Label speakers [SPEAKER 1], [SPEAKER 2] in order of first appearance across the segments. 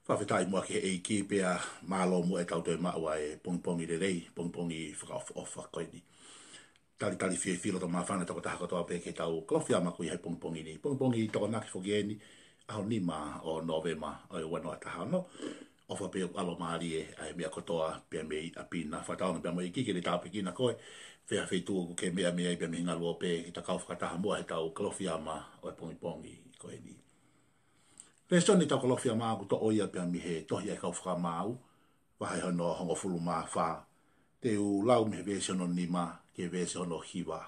[SPEAKER 1] whawhetai mua ki e ki pia mālo mua e tauto e maua e pongpongi re rei, pongpongi whakaofa koini. Tali fie filo to mawhana tako taha katoa pe ke tau Kalofiama kui hei pongpongi ni. Pongpongi toko naki whokieni, aho nima o novema o e wanoa taha no. Ofa pe alo maari e ai mea kotoa pia mei apina. Whataona pia mo i kiki le tau pekina koe. Whea wheitua ku ke mea mea i pia mihinga lua pe ki takau whakataha mua he tau Kalofiama o e pongpongi koe ni. Lesoni tau Kalofiama ku to oia pia mi he tohi e kau Fakamaau. Wahai hono hongo fulu maa wha. Te u lau me vese ono nima ke vese ono hiwa.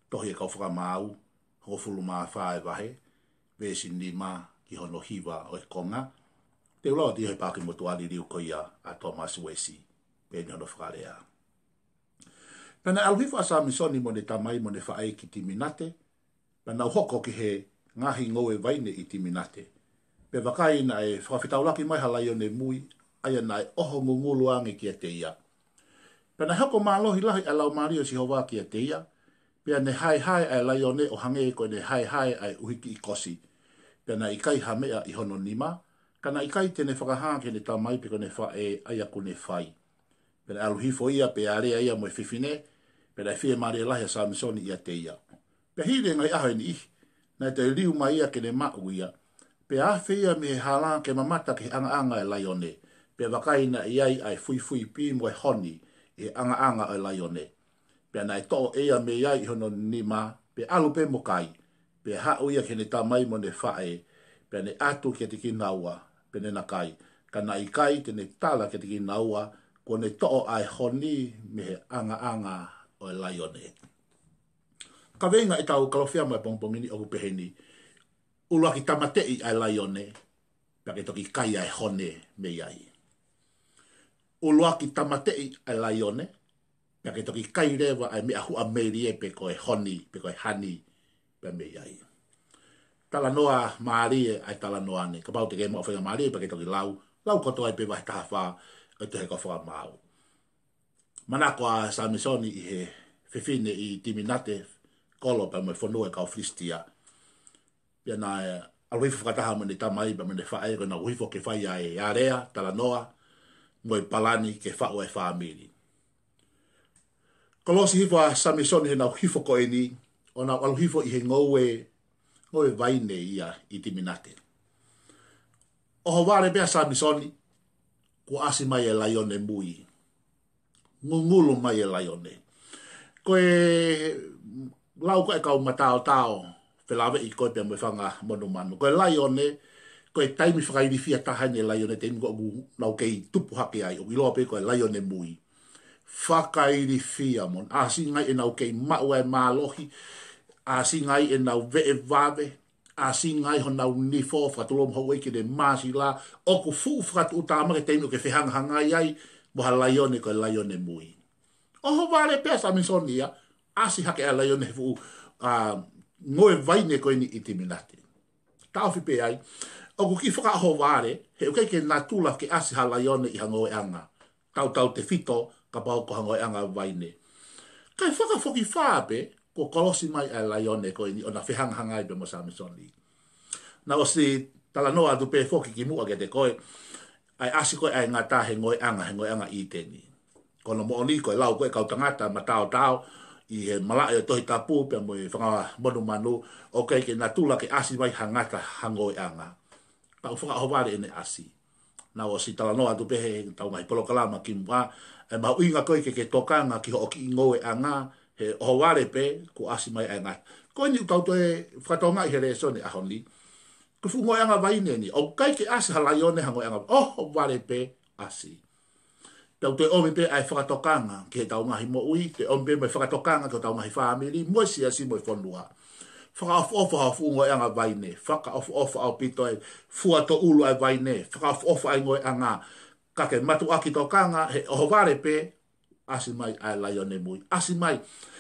[SPEAKER 1] Tohi e kau Fakamaau, hongo fulu maa wha e wahe. Vese nima ki hono hiwa o e konga. Te u lau di hoi pāki motuari riu koia a Thomas Wesi. Pēni hono whakarea. Pēna aluhifa asa misoni mo ne tamai mo ne whae ki timinate. Pēna uhoko ki he ngahi ngoe vaine i timinate. Pe wakai na e whawhitaulaki mai ha Laione mui, aia na e oho ngungulu ange ki a te ia. Pena hako mālohi lahi a lau Mario si hoa ki a te ia, pea ne hai ai Laione o hange ko ne hai ai uhiki i kosi. Pena i kai hamea i hono nima, kana i kai tene whakahake ne tamai pe ko ne whae aia ko ne whai. Pena aluhifo ia pe area ia mo e whiwhine, pena e whie Maria lahi a Samisoni i a te ia. Pea hire ngai aho ni ihi, na te riu mai ia ke ne mau ia, pe a whia me hala ke mamata ke anga e Laione. Pe wakaina iai ai fui pi mo e Honi e anga e Laione. Pe na e to'o ea me iai hono nima pe alu pe mokai. Pe hau ia ke ne tamai mo ne whae. Pe ne atu ke te ki naua pe ne nakai. Ka na ikai te ne tala ke te ki naua ko ne to'o ai Honi me he anga o e Laione. Ka venga e tau Kalofiama e pongpongini o kupeheni. Uluaki Tamate'i ai Laione, pake toki kai ai Honi me iai. Uluaki Tamate'i ai Laione, pake toki kai rewa ai mea hua meirie pe koe Honi, pe koe Hani, pe me iai. Talanoa maarie ai talanoa ne, ka pau te kema o whenga maarie pake toki lau koto ai pe wahi taha wha, o te heko Fakamaau. Manako a Samisoni i he whiwhine i timinate, kolo pa mo whanua kau Fristia, pia na aluhifo whakataha mo ne tamai pa mo ne whae ko na uhifo ke whai ai area, talanoa, mo i palani ke whao e whaamiri. Kolosi hifo a Samisoni he na uhifo ko e ni, o na aluhifo i he ngoe vaine ia i timinate. Oho ware pia Samisoni, ko asi mai e Laione mui. Ngungulu mai e Laione. Koe lau ko e kau matao, Pelawe i koe pia mo whanga manu. Koe Laione, koe taimi whakairi fia tahane Laione te ingo mu nau kei tupu hake ai. O iloa pe koe Laione mui. Whakairi fia mon. Asi ngai e nau kei maua e mālohi. Asi ngai e nau vee vave. Asi ngai ho nau nifo whatulom hau eke de māsi la. Oku fuu whakatu utama ke teino ke whihanga hangai ai. Moha Laione koe Laione mui. Oho wale pia Samisoni ia. Asi hake a Laione fuu ngoe vaine koe ni i timinate. Tauwhi pe ai, o ku ki whakaho wāre, he ukei ke nā tūla ke asi ha Laione i hangoe anga. Tau te whito, ka pau ko hangoe anga vaine. Kai whakafoki whāpe, ko kolosi mai a Laione koe ni, o na whihanghangai pe mo Samisoni. Na o si talanoa tu pe whoki ki mua ke te koe, ai asi koe ai ngā tā he ngoe anga i teni. Kono mo oni koe lau koe kau tangata ma tau, i he malae o tohi tapu pia mo i whanga manu o kei ke nā tūla ke asi mai hangata hangoe anga. Tau whakahovare ene asi. Nā o si talanoa tu pehe tau ngai Polokalama ki mua, e mau inga koe ke tokanga ki ho ki ngoe anga, he hovare pe ko asi mai anga. Koe ni tau toe whakatonga i he Lesoni a Honi, ko fu ngoe anga vaine ni, o kei ke asi ha Laione hangoe anga, hovare pe asi. Tau te ome pe ai whakatokanga ke tau ngahi mo ui, te ome pe mai whakatokanga ke tau ngahi whaamiri, moi si mo i whanua. Whakaofu hau ngoe anga vaine, whakaofu au pito e fuato ulu ai vaine, whakaofu ai ngoe anga, kake matu aki tokanga, he ohovare pe, asi mai ai Laione mui, asi mai.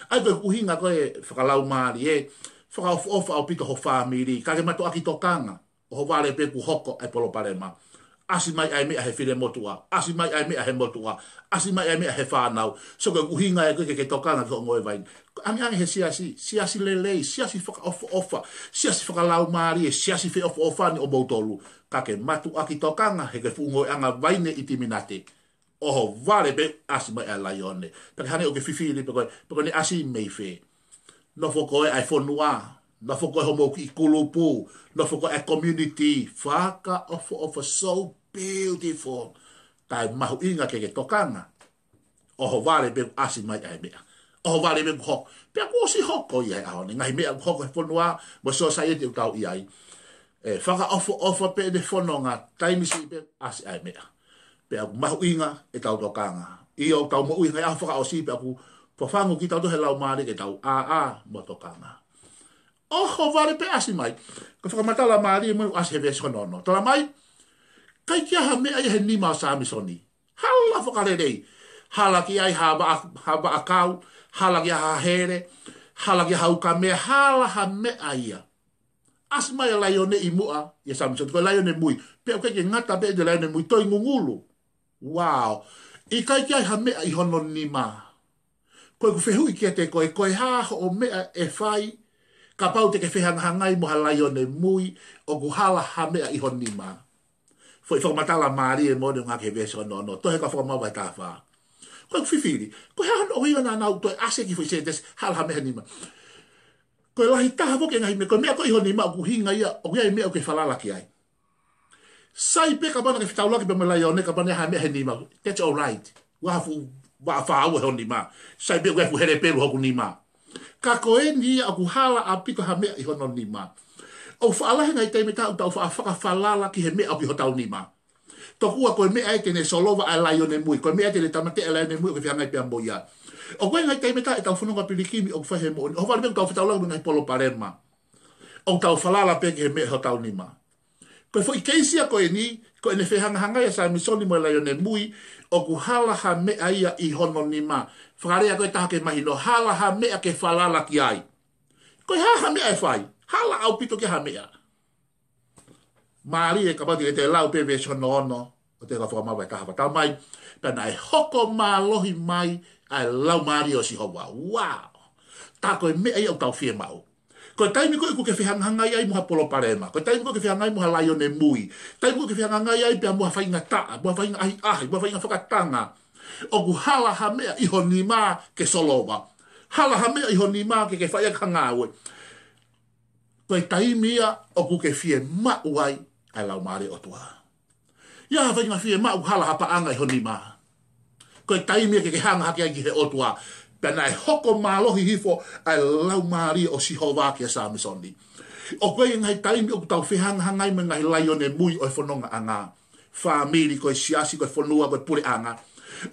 [SPEAKER 1] Ai koe kuhinga koe whakalau maari e, whakaofu au pito ho whaamiri, kake matu aki tokanga, ohovare pe ku hoko ai Polokalama. asi mai ai mea he whire motua, asi mai ai mea he motua, asi mai ai mea he whānau, so ka uhinga e koe ke tokanga ki o ngoe vain. Angi he siasi lelei, siasi whaka siasi whakalau maari, siasi whi ofa ni o mautolu, ka ke matu aki tokanga he ke whungoe anga vaine iti minate. Oho, vare be asi mai ai Laione. Pake hane o ke whiwhiri, pake ni asi mei whe. No whokoe ai whonua, no whokoe homo ki kulupu, no whokoe ai community, whaka ofa so beautiful. Tai mahu inga ke tokanga. Oho vare be asi mai ai mea. Oho vare be hok. Pea kuosi hoko i ai ahone. Ngahi mea hoko he whonua, mo society u tau i ai. Whaka ofa pe de whononga, taimisi be asi ai mea. Pea mahu inga e tau tokanga. I o tau mo inga e aho whaka o si pea ku whawhangu ki tau to he lau maari ke tau mo tokanga. Oho vare pe asi mai. Ka whakamatala maari mo asi he vesi konono. Tala mai, kai kia ha mea i he nima o Samisoni. Hala whakarerei. Hala ki ai haba akau, hala ki ha here, hala ki hauka mea, hala ha mea ia. As mai a Laione i mua, i Samisoni, ko Laione mui. Pea kai ki ngata be de Laione mui, toi ngungulu. Wow. I kai ki ai ha mea i hono nima. Koe ku whehui kia te koe haho o mea e whai, ka pau te ke whehangahangai mo ha Laione mui, o ku hala ha mea i hono nima. Foi whakamatala maari e mōne ngā ke vese o nono, tohe ka whakamau vai tāwha. Koe whiwhiri, koe hana o hiwa nā nau, toi ase ki whai sentes, hala ha mea nima. Koe lahi taha woke ngahi me, koe mea koe iho nima o ku hinga ia, o kia i mea o ke whalalaki ai. Sai pe ka mana ke whitaulaki pe me Laione, ka mana ha mea he nima, that's all right. Wahafu, wa'awha e ho nima. Sai pe wefu here peru hoku nima. Ka koe ni a ku hala a pito ha mea iho no nima. O whaalahe ngai teime tau tau whakawhalala ki he mea o ki ho tau nima. Tokua koe mea e tene solova a Laione mui, koe mea tene Tamate'i a Laione mui o ke whiangai pia moia. O koe ngai teime tau e tau whanonga pilikimi o kwhahe mo, o wale mea tau whitaulau ngai Polokalama. O tau whalala pe ki he mea ho tau nima. Koe fo i keisia koe ni, koe ne whehangahangai a Samisoni mo Laione mui, o ku hala ha mea ia i hono nima. Whakarea koe taha ke mahi no, hala ha mea ke whalala ki ai. Koe ha mea e whai. Hala au pito ke hamea. Maari e kapati e te lau pe vese ono, o te Fakamaau vai taha wata mai, pena e hoko mālohi mai, ai lau maari o si hoa. Wow! Tā koe mea i au tau Fakamaau. Koe taimi koe ke whihangangai ai muha Polokalama. Koe taimi koe ke whihangai muha Laione mui. Taimi koe ke whihangangai ai pia muha whainga taa, muha whainga ahi, muha whainga whakatanga. O ku hala ha mea iho nima ke solova. Hala ha mea iho nima ke whaiak hangawe. Koe taimia o ku ke whie mau ai ai lau maari o tua. Ia whainga whie mau hala hapa anga i honi maa. Koe taimia ke hanga hake ai ki he o tua. Pena e hoko mālohi hifo ai lau maari o si hova ki a Samisoni. O koe ngai taimi o ku tau whihanga hangai me ngai Laione mui o e whanonga anga. Whamiri koe siasi koe whanua koe pure anga.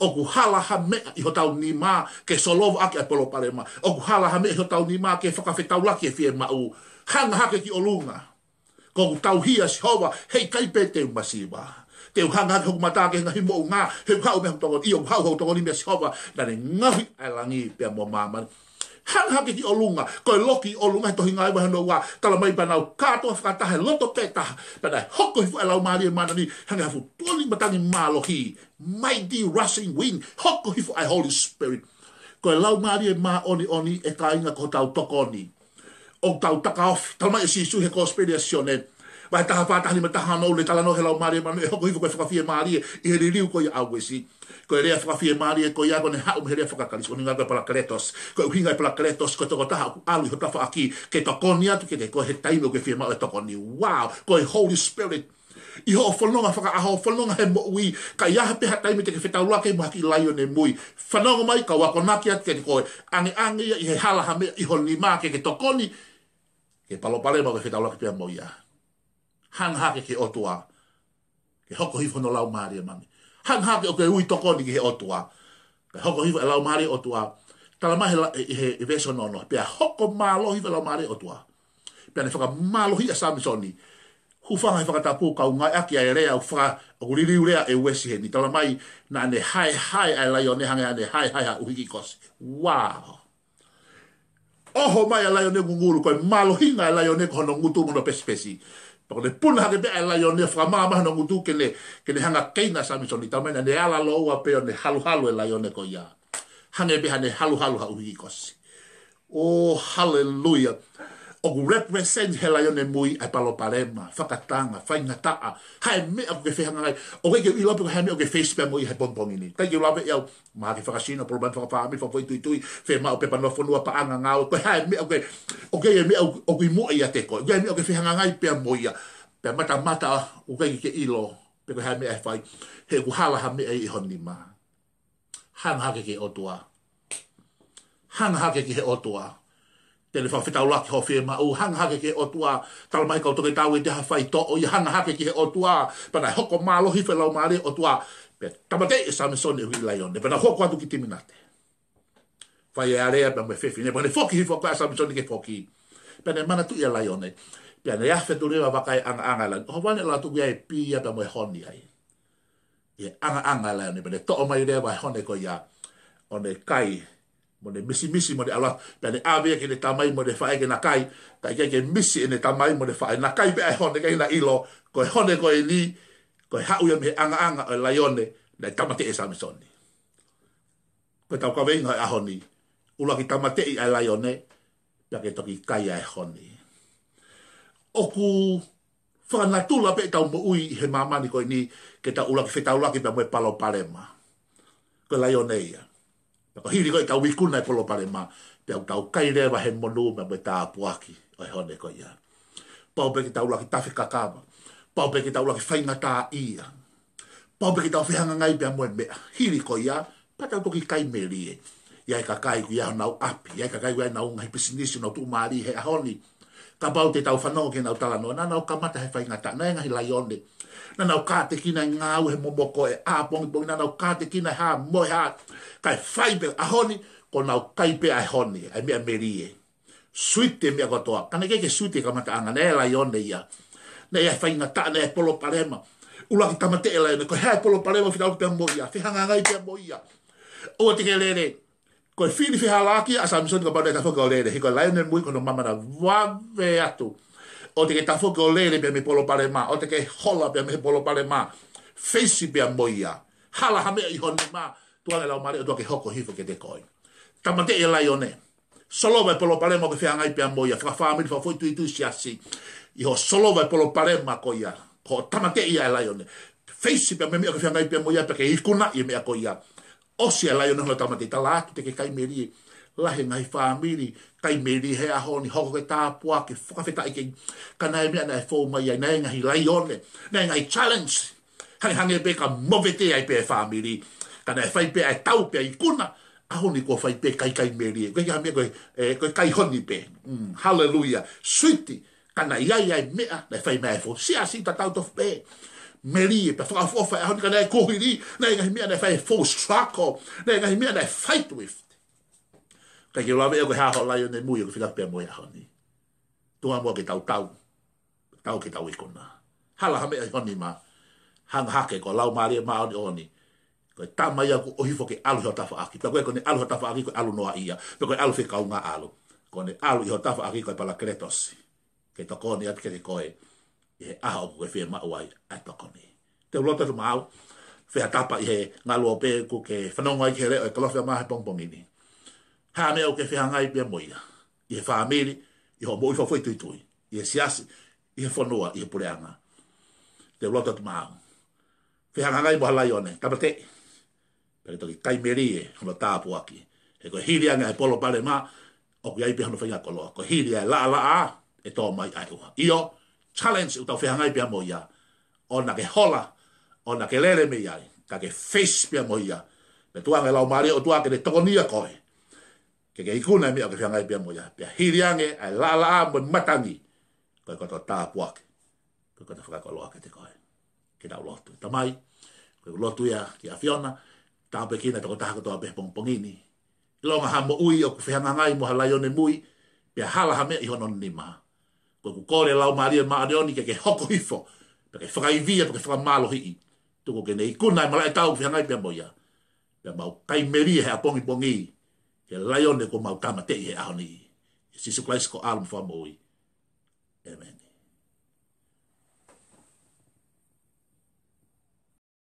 [SPEAKER 1] O ku hala ha mea i ho tau ni maa ke solova ake ai Polokalama. O ku hala ha mea i ho tau ni maa ke whakawhetaulaki e whie mau. Hanga hake ki olunga. Ko tau hia si hova, hei kaipe te umasiwa. Te hanga hake hoku matake ngahi mo ngā, hei hau me hau i o hau hau tongoni me si hova, nane ngahi ai langi pia mo mamani. Hanga hake ki olunga, koe loki olunga he tohi ngai wahano wā, tala mai panau kātoa whakatahe loto petaha, panai hoko hifu ai lau maari e manani, hanga hafu tuoni matangi mālohi, mighty rushing wind, hoko hifu ai Holy Spirit. Koe lau maari e mā oni e kāinga ko tau tokoni. O tau taka off, tala mai e sisu he conspiracione. Vai taha whātahani ma taha no le tala no he lau maari e manu e hoko hifu koe whakawhia maari e he ririu koe auesi. Koe rea whakawhia maari e koe iago ne hau me he rea whakakalis. Koe ninga koe palakaletos. Koe uhinga e palakaletos koe toko taha alu ho tafa aki. Ke tokoni atu ke te koe he taimo koe whia mau e tokoni. Wow! Koe Holy Spirit. I ho whanonga whakaaho whanonga he mo ui. Ka iaha peha taimi te ke whetauake mo haki Laione mui. Whanonga mai ka wakonaki atu ke te koe. Ange i he hala hame i ho ni maa ke tokoni. Ke Polokalama koe whetauake pia mo ia. Hanghake ke otua. Ke hoko hifo no lau maari e mami. Hanghake o ke ui tokoni ke he otua. Ke hoko hifo e lau maari otua. Tala mahe he veso nono. Pea hoko malo hifo lau maari otua. Pea ne whaka malo hi a Samisoni. Hufanga he whakatapu kau ngai aki ai rea o ririu rea e wesi he ni. Tala mai na ne hai ai Laione hange ane hai ha uhiki kosi. Wow! Oho mai a Laione ngunguru koe malo hinga a Laione ko hono ngutu mono pesi. Pako le puna hake be Laione Fakamaau no ngutu ke ne hanga keina Samisoni tamena ne ala loa pe ne halu Laione ko ia. Hange be hane halu ha uhi kosi. Oh, hallelujah. O represent he Laione mui ai Palokalama, whakatanga, whaingataa, hae mea o ke whihangai, o ke i lope ko hae mea o ke Facebook mui hai pongpongini. Tai ki lope iau, maa ke whakasina, poloman whakapami, whakapoi whe maa o pe panofonua pa anga ngāo, ko hae mea o ke mea o ke mua ia te koe, o ke mea o ke whihangai pia mui ia, pia mata o ke ilo, pe ko hae mea whai, he ku halaha mea i honi maa. Hanga hake ke otua. Hanga hake ke he otua. Tele fa fita Uluaki ho fie ma u hanga hake ke otua tal mai ka toki tau i te hawhai to o i hanga hake ke otua pana hoko malo hife lau maare otua pe Tamate'i Samisoni hui Laione pana hoko atu ki timinate fai e area pe me fefi ne pane foki hifo kwa Samisoni ke foki pane mana tu ia Laione pe ne ya fetu rewa wakai anga la ho wane la tu ia e pia pe mo Honi ai e anga Laione pane to o mai rewa Honi ko ia one kai mo ne misi mo de ala pe ave ke ne tamai mo de fae ke na kai ke misi ne tamai mo de fae na kai be Honi ke na ilo ko Honi ko ni ko ha u me anga o Laione na Tamate'i Samisoni ko tau ka venga a Honi Uluaki Tamate'i ai Laione pe ke toki kai ai Honi oku whanatula pe tau mo ui he mamani ko ni ke ta Uluaki feta Uluaki pe mo Polokalama ko Laione ia ko hiri ko tau wikuna i Polokalama pe tau kai rewa he monu me me ta puaki o Honi ko ia pau pe ki tau Uluaki tafi kakama pau pe ki tau Uluaki whaingata ia pau pe ki tau whihanga ngai pe mo mea hiri ko ia pa tau toki kai merie ia ka kai ku ia nau api ia ka kai ku ia nau ngai pisinisi no tu mari he Honi ka pau te tau whanau ke nau talano na nau kamata he whaingata na ngai Laione na nau ka te kina ngau he momoko e a pongi na nau ka te kina ha mo ha kai whaipe a Honi ko nau kai pe a Honi ai mea merie suite mea kotoa kana ke suite kamata anga ne Laione ia na ia whaingata na e Polokalama Uluaki Tamate'i Laione ko hea Polokalama whitau pe mo ia whihanga ngai pe mo ia o te ke lere ko fili whihalaki a Samisoni ka bada ta whaka o lere hiko Laione mui kono mamana wave atu o te ke tafoke o lere pe me Polokalama o te ke hola pe me Polokalama face pe mo ia hala hame i Honi ma tuanga lau mare o tua ke hoko hifo ke te koi Tamate'i Laione solo vai Polokalama ke whiangai pe mo ia whakawhamiri whafoi tu siasi i ho solo vai Polokalama ko ia ko Tamate'i Laione face pe me ke whiangai pe mo ia pe ke hikuna i mea ko ia osia Laione ho Tamate'i tala atu te ke kai meri lahe ngai whamiri kai meri he a Honi hoko ke tāpua ke whakawheta ike kana e mea na e fō mai ai nei ngahi Laione nei ngai challenge hange pe ka movete ai pe whamiri kana e whai pe ai tau pe ai kuna a Honi ko whai pe kai meri koe ka mea koe kai Honi pe hallelujah suiti kana iai ai mea na e whai mea e fō siasi ta tau tof pe meri pe whakafofa a Honi kana e kohiri nei ngahi mea na e whai fō struggle nei ngahi mea na e fight with kai ke lawe e koe haho Laione mui o ke whilak pe mo ia Honi tunga mua ke tau ke tau ikona hala hame ai Honi ma hang hake ko lau maria ma oni ko tamai aku ohifo ke alu tafa aki pe ko ne alu tafa aki ko alu noa ia pe ko alu fe kaunga alu ko ne alu i tafa aki ko pala kretos ke to ko ni at ke ko e a o ko fe ma wai at ko ni te lota to mau fe tapa i ngalo pe ko ke fanonga i hele o Kalofiama pong ini ha me o ke fe hangai pe moia i family i ho mo i foi tuitui i siasi i fonoa i pureanga te lota to mau fe hangai mo Laione Tamate'i pe to kai meri no tapu aki e ko hiria nga Polokalama o ku ai pe no fenga kolo ko hiria la e to mai ai io challenge u to fe hangai pe moia ona ke hola ona ke lele me ai ka ke face pe moia pe tuanga la mari o tua ke de tonia koe ke ikuna me o ke fe hangai pe moia pe hiria nga ai la mo matangi ko to tapu aki ko to fenga kolo ke te koe ke da lotu tamai ko lotu ya ki afiona tape kina to ta ko be pongpongini longa ha mo ui o ku whianga ngai mo Laione mui pe hala ha me i honon ni ma ko ku kore lau maria ma adeoni ke hoko hifo pe ke whakai via pe ke whakamalo hii tuko ke nei kuna malai tau whianga i pe moia pe mau kai meri he a pongi ke Laione ko mau Tamate'i he a Honi Jesus Christ ko alum fa mo ui amen.